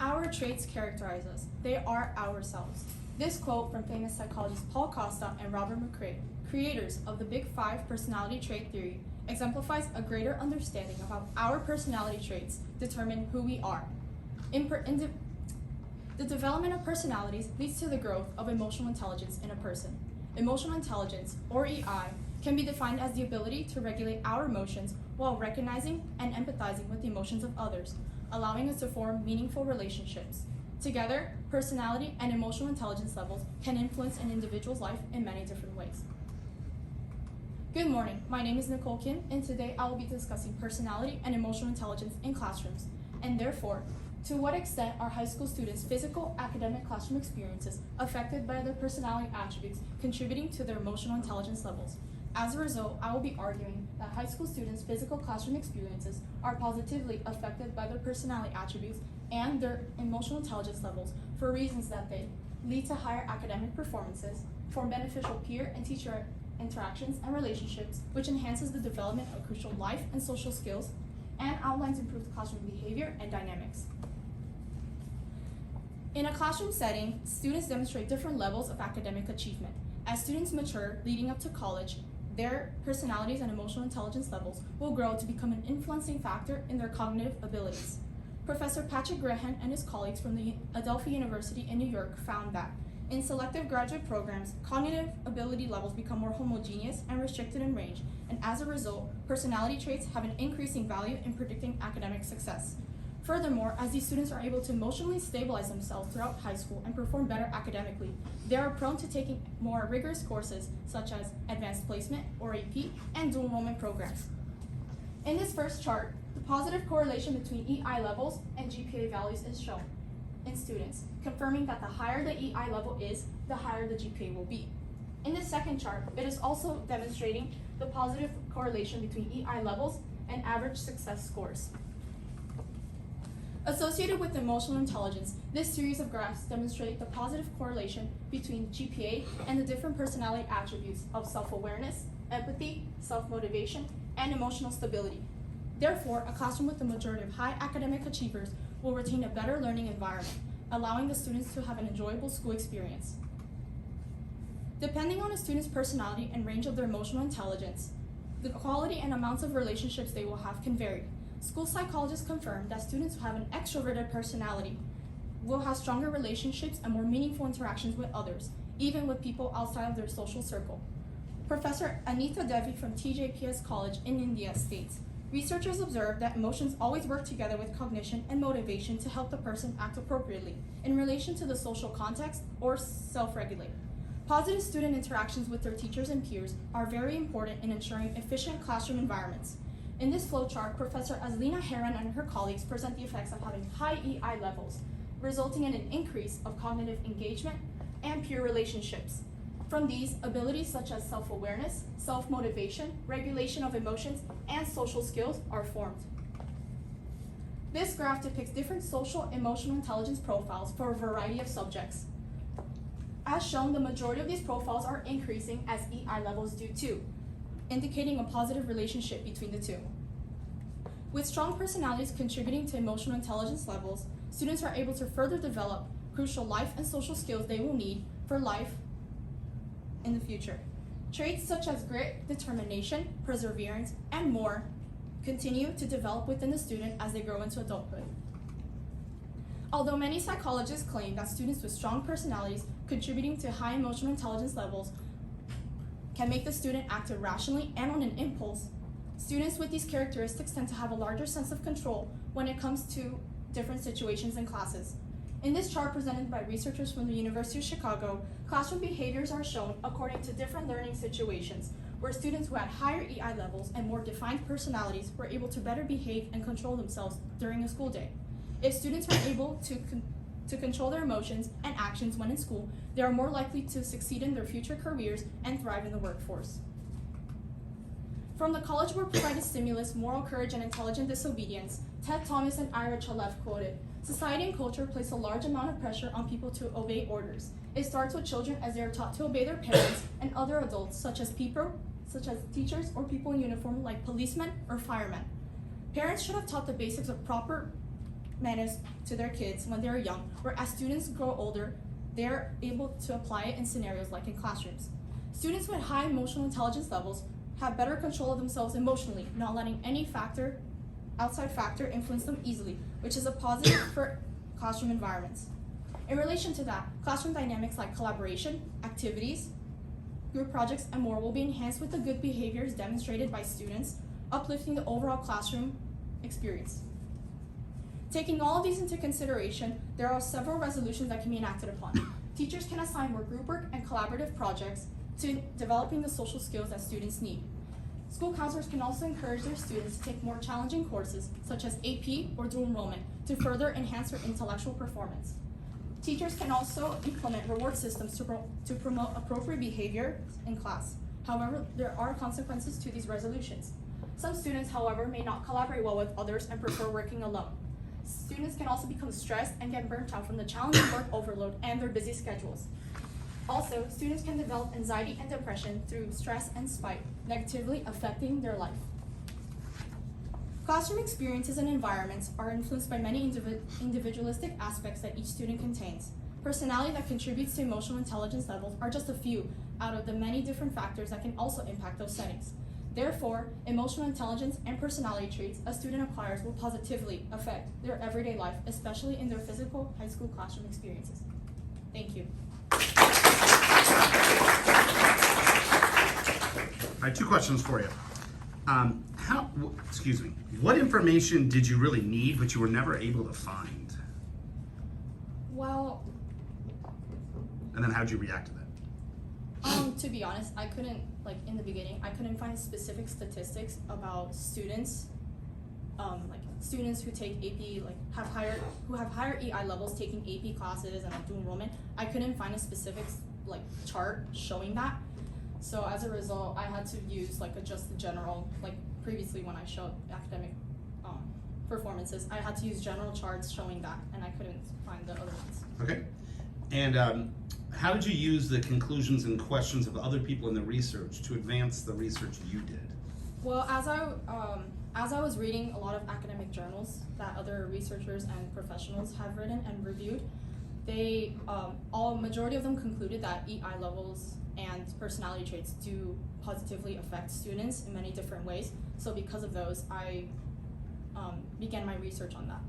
Our traits characterize us. They are ourselves. This quote from famous psychologists Paul Costa and Robert McCrae, creators of the Big Five personality trait theory, exemplifies a greater understanding of how our personality traits determine who we are. The development of personalities leads to the growth of emotional intelligence in a person. Emotional intelligence, or EI, can be defined as the ability to regulate our emotions while recognizing and empathizing with the emotions of others, allowing us to form meaningful relationships. Together, personality and emotional intelligence levels can influence an individual's life in many different ways. Good morning, my name is Nicole Kim, and today I will be discussing personality and emotional intelligence in classrooms, and therefore, to what extent are high school students' physical, academic classroom experiences affected by their personality attributes contributing to their emotional intelligence levels. As a result, I will be arguing that high school students' physical classroom experiences are positively affected by their personality attributes and their emotional intelligence levels for reasons that they lead to higher academic performances, form beneficial peer and teacher interactions and relationships, which enhances the development of crucial life and social skills, and outlines improved classroom behavior and dynamics. In a classroom setting, students demonstrate different levels of academic achievement. As students mature leading up to college, their personalities and emotional intelligence levels will grow to become an influencing factor in their cognitive abilities. Professor Patrick Graham and his colleagues from the Adelphi University in New York found that in selective graduate programs, cognitive ability levels become more homogeneous and restricted in range, and as a result, personality traits have an increasing value in predicting academic success. Furthermore, as these students are able to emotionally stabilize themselves throughout high school and perform better academically, they are prone to taking more rigorous courses such as advanced placement or AP and dual enrollment programs. In this first chart, the positive correlation between EI levels and GPA values is shown in students, confirming that the higher the EI level is, the higher the GPA will be. In the second chart, it is also demonstrating the positive correlation between EI levels and average success scores. Associated with emotional intelligence, this series of graphs demonstrate the positive correlation between GPA and the different personality attributes of self-awareness, empathy, self-motivation, and emotional stability. Therefore, a classroom with the majority of high academic achievers will retain a better learning environment, allowing the students to have an enjoyable school experience. Depending on a student's personality and range of their emotional intelligence, the quality and amounts of relationships they will have can vary. School psychologists confirm that students who have an extroverted personality will have stronger relationships and more meaningful interactions with others, even with people outside of their social circle. Professor Anita Devi from TJPS College in India states, researchers observe that emotions always work together with cognition and motivation to help the person act appropriately in relation to the social context or self-regulate. Positive student interactions with their teachers and peers are very important in ensuring efficient classroom environments. In this flowchart, Professor Azlina Heron and her colleagues present the effects of having high EI levels, resulting in an increase of cognitive engagement and peer relationships. From these, abilities such as self-awareness, self-motivation, regulation of emotions, and social skills are formed. This graph depicts different social emotional intelligence profiles for a variety of subjects. As shown, the majority of these profiles are increasing as EI levels do too, indicating a positive relationship between the two. With strong personalities contributing to emotional intelligence levels, students are able to further develop crucial life and social skills they will need for life in the future. Traits such as grit, determination, perseverance, and more continue to develop within the student as they grow into adulthood. Although many psychologists claim that students with strong personalities contributing to high emotional intelligence levels can make the student act irrationally and on an impulse, students with these characteristics tend to have a larger sense of control when it comes to different situations in classes. In this chart presented by researchers from the University of Chicago, classroom behaviors are shown according to different learning situations, where students who had higher EI levels and more defined personalities were able to better behave and control themselves during a school day. If students are able to control their emotions and actions when in school, they are more likely to succeed in their future careers and thrive in the workforce. From the College Board provided stimulus, Moral Courage and Intelligent Disobedience, Ted Thomas and Ira Chalef quoted, "Society and culture place a large amount of pressure on people to obey orders. It starts with children as they are taught to obey their parents and other adults such as teachers or people in uniform like policemen or firemen. Parents should have taught the basics of proper manners to their kids when they're young, where as students grow older, they're able to apply it in scenarios like in classrooms. Students with high emotional intelligence levels have better control of themselves emotionally, not letting any outside factor influence them easily, which is a positive for classroom environments. In relation to that, classroom dynamics like collaboration, activities, group projects, and more will be enhanced with the good behaviors demonstrated by students, uplifting the overall classroom experience. Taking all of these into consideration, there are several resolutions that can be enacted upon. Teachers can assign more group work and collaborative projects to developing the social skills that students need. School counselors can also encourage their students to take more challenging courses, such as AP or dual enrollment, to further enhance their intellectual performance. Teachers can also implement reward systems to promote appropriate behavior in class. However, there are consequences to these resolutions. Some students, however, may not collaborate well with others and prefer working alone. Students can also become stressed and get burnt out from the challenging work overload and their busy schedules. Also, students can develop anxiety and depression through stress and spite, negatively affecting their life. Classroom experiences and environments are influenced by many individualistic aspects that each student contains. Personality that contributes to emotional intelligence levels are just a few out of the many different factors that can also impact those settings. Therefore, emotional intelligence and personality traits a student acquires will positively affect their everyday life, especially in their physical high school classroom experiences. Thank you. All right, 2 questions for you. What information did you really need but you were never able to find? Well, And then how'd you react to that? to be honest, I couldn't, in the beginning, I couldn't find specific statistics about students, students who take AP, who have higher EI levels taking AP classes and dual enrollment. I couldn't find a specific, chart showing that. So as a result, I had to use, just the general, previously when I showed academic performances, I had to use general charts showing that, and I couldn't find the other ones. Okay. And how did you use the conclusions and questions of other people in the research to advance the research you did? Well, as I was reading a lot of academic journals that other researchers and professionals have written and reviewed, they majority of them concluded that EI levels and personality traits do positively affect students in many different ways. So because of those, I began my research on that.